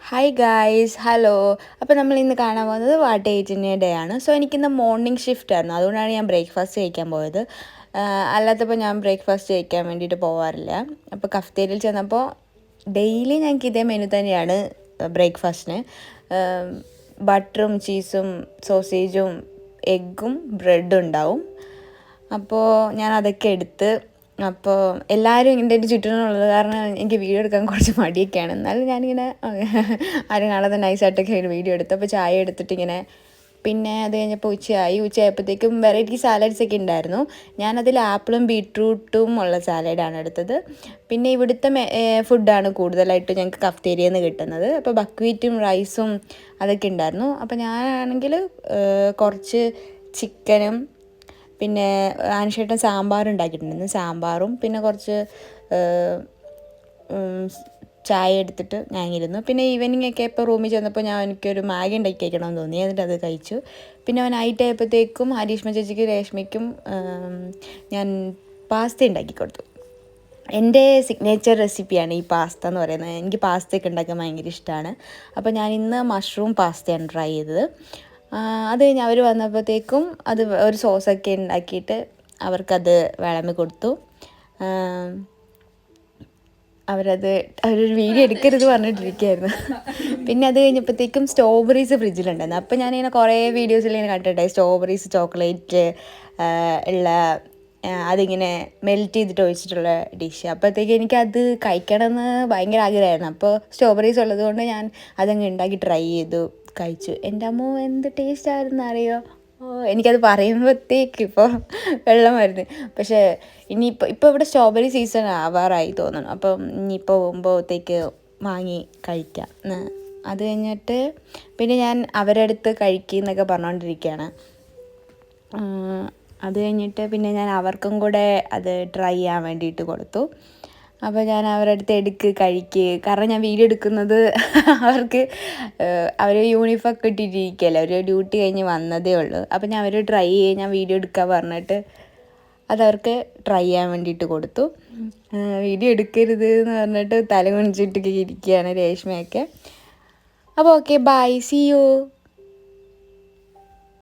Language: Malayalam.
Hi guys hello. അപ്പോൾ നമ്മൾ ഇന്ന് കാണാൻ പോകുന്നത് വാട്ട് ഏജിൻ്റെ ഡേ ആണ്. സോ എനിക്കിന്ന് മോർണിംഗ് ഷിഫ്റ്റ് ആയിരുന്നു, അതുകൊണ്ടാണ് ഞാൻ ബ്രേക്ക്ഫാസ്റ്റ് കഴിക്കാൻ പോയത്. അല്ലാത്തപ്പോൾ ഞാൻ ബ്രേക്ക്ഫാസ്റ്റ് കഴിക്കാൻ വേണ്ടിയിട്ട് പോകാറില്ല. അപ്പോൾ കഫ്തേരിയിൽ ചെന്നപ്പോൾ ഡെയിലി ഞങ്ങൾക്ക് ഇതേ മെനു തന്നെയാണ് ബ്രേക്ക്ഫാസ്റ്റിന്. ബട്ടറും ചീസും സോസേജും എഗ്ഗും ബ്രെഡും ഉണ്ടാവും. അപ്പോൾ ഞാൻ അതൊക്കെ എടുത്ത്, അപ്പോൾ എല്ലാവരും എൻ്റെ ചുറ്റിനുള്ളത് കാരണം എനിക്ക് വീഡിയോ എടുക്കാൻ കുറച്ച് മടിയൊക്കെയാണ്. എന്നാലും ഞാനിങ്ങനെ ആരും കാണാതെ നൈസായിട്ടൊക്കെ വീഡിയോ എടുത്തു. അപ്പോൾ ചായ എടുത്തിട്ടിങ്ങനെ, പിന്നെ അത് കഴിഞ്ഞപ്പോൾ ഉച്ചയായപ്പോഴത്തേക്കും വെറൈറ്റി സാലഡ്സ് ഒക്കെ ഉണ്ടായിരുന്നു. ഞാനതിൽ ആപ്പിളും ബീട്രൂട്ടും ഉള്ള സാലഡാണ് എടുത്തത്. പിന്നെ ഇവിടുത്തെ ഫുഡാണ് കൂടുതലായിട്ട് ഞങ്ങൾക്ക് കഫ്തേരിയയിൽ നിന്ന് കിട്ടുന്നത്. അപ്പോൾ ബക്ക്വീറ്റും റൈസും അതൊക്കെ ഉണ്ടായിരുന്നു. അപ്പോൾ ഞാനാണെങ്കിൽ കുറച്ച് ചിക്കനും പിന്നെ ആൻഷേട്ടൻ സാമ്പാർ ഉണ്ടാക്കിയിട്ടുണ്ടായിരുന്നു, സാമ്പാറും പിന്നെ കുറച്ച് ചായ എടുത്തിട്ട് ഞാൻ ഇരുന്നു. പിന്നെ ഈവനിങ് ഒക്കെ ഇപ്പോൾ റൂമിൽ ചെന്നപ്പോൾ എനിക്കൊരു മാഗി ഉണ്ടാക്കി കഴിക്കണമെന്ന് തോന്നി, എന്നിട്ട് അത് കഴിച്ചു. പിന്നെ നൈറ്റ് ആയപ്പോഴത്തേക്കും ഹരീഷ്മ ചേച്ചിക്കും രേഷ്മയ്ക്കും ഞാൻ പാസ്ത ഉണ്ടാക്കി കൊടുത്തു. എൻ്റെ സിഗ്നേച്ചർ റെസിപ്പിയാണ് ഈ പാസ്ത എന്ന് പറയുന്നത്. എനിക്ക് പാസ്തയൊക്കെ ഉണ്ടാക്കാൻ ഭയങ്കര ഇഷ്ടമാണ്. അപ്പോൾ ഞാൻ ഇന്ന് മഷ്റൂം പാസ്തയാണ് ട്രൈ ചെയ്തത്. അത് കഴിഞ്ഞ് അവർ വന്നപ്പോഴത്തേക്കും അത് ഒരു സോസൊക്കെ ഉണ്ടാക്കിയിട്ട് അവർക്കത് വിളമ്പി കൊടുത്തു. അവരൊരു വീഡിയോ എടുക്കരുത് പറഞ്ഞിട്ടിരിക്കുകയായിരുന്നു. പിന്നെ അത് കഴിഞ്ഞപ്പോഴത്തേക്കും സ്ട്രോബെറീസ് ഫ്രിഡ്ജിലുണ്ടായിരുന്നു. അപ്പോൾ ഞാനിങ്ങനെ കുറേ വീഡിയോസിലിങ്ങനെ കണ്ടിട്ടുണ്ടായി സ്ട്രോബെറീസ് ചോക്ലേറ്റ് ഉള്ള അതിങ്ങനെ മെൽറ്റ് ചെയ്തിട്ട് ഒഴിച്ചിട്ടുള്ള ഡിഷ്. അപ്പോഴത്തേക്ക് എനിക്കത് കഴിക്കണമെന്ന് ഭയങ്കര ആഗ്രഹമായിരുന്നു. അപ്പോൾ സ്ട്രോബെറീസ് ഉള്ളത് കൊണ്ട് ഞാൻ അതങ്ങ് ഉണ്ടാക്കി ട്രൈ ചെയ്തു, കഴിച്ചു. എൻ്റെ അമ്മ എന്ത് ടേസ്റ്റ് ആയിരുന്നു അറിയോ. എനിക്കത് പറയുമ്പോഴത്തേക്ക് ഇപ്പോൾ വെള്ളം വരുന്നു. പക്ഷേ ഇപ്പോൾ ഇവിടെ സ്ട്രോബെറി സീസൺ ആവാറായി തോന്നണം. അപ്പം ഇനിയിപ്പോൾ പോകുമ്പോഴത്തേക്ക് വാങ്ങി കഴിക്കാം. അത് കഴിഞ്ഞിട്ട് പിന്നെ ഞാൻ അവരുടെ അടുത്ത് കഴിക്കുന്നൊക്കെ പറഞ്ഞുകൊണ്ടിരിക്കുകയാണ്. അത് കഴിഞ്ഞിട്ട് പിന്നെ ഞാൻ അവർക്കും കൂടെ അത് ട്രൈ ചെയ്യാൻ വേണ്ടിയിട്ട് കൊടുത്തു. അപ്പോൾ ഞാൻ അവരുടെ അടുത്ത് കഴിക്ക്, കാരണം ഞാൻ വീഡിയോ എടുക്കുന്നത് അവർ യൂണിഫോമൊക്കെ ഇട്ടിട്ടിരിക്കുകയല്ലേ, അവർ ഡ്യൂട്ടി കഴിഞ്ഞ് വന്നതേ ഉള്ളൂ. അപ്പോൾ ഞാൻ അവർ ട്രൈ ചെയ്ത് ഞാൻ വീഡിയോ എടുക്കാൻ പറഞ്ഞിട്ട് അതവർക്ക് ട്രൈ ചെയ്യാൻ വേണ്ടിയിട്ട് കൊടുത്തു. വീഡിയോ എടുക്കരുത് എന്ന് പറഞ്ഞിട്ട് തല കുനിച്ചിട്ടൊക്കെ ഇരിക്കുകയാണ് രേഷ്മയൊക്കെ. അപ്പോൾ ഓക്കെ, ബൈ, സീ യു.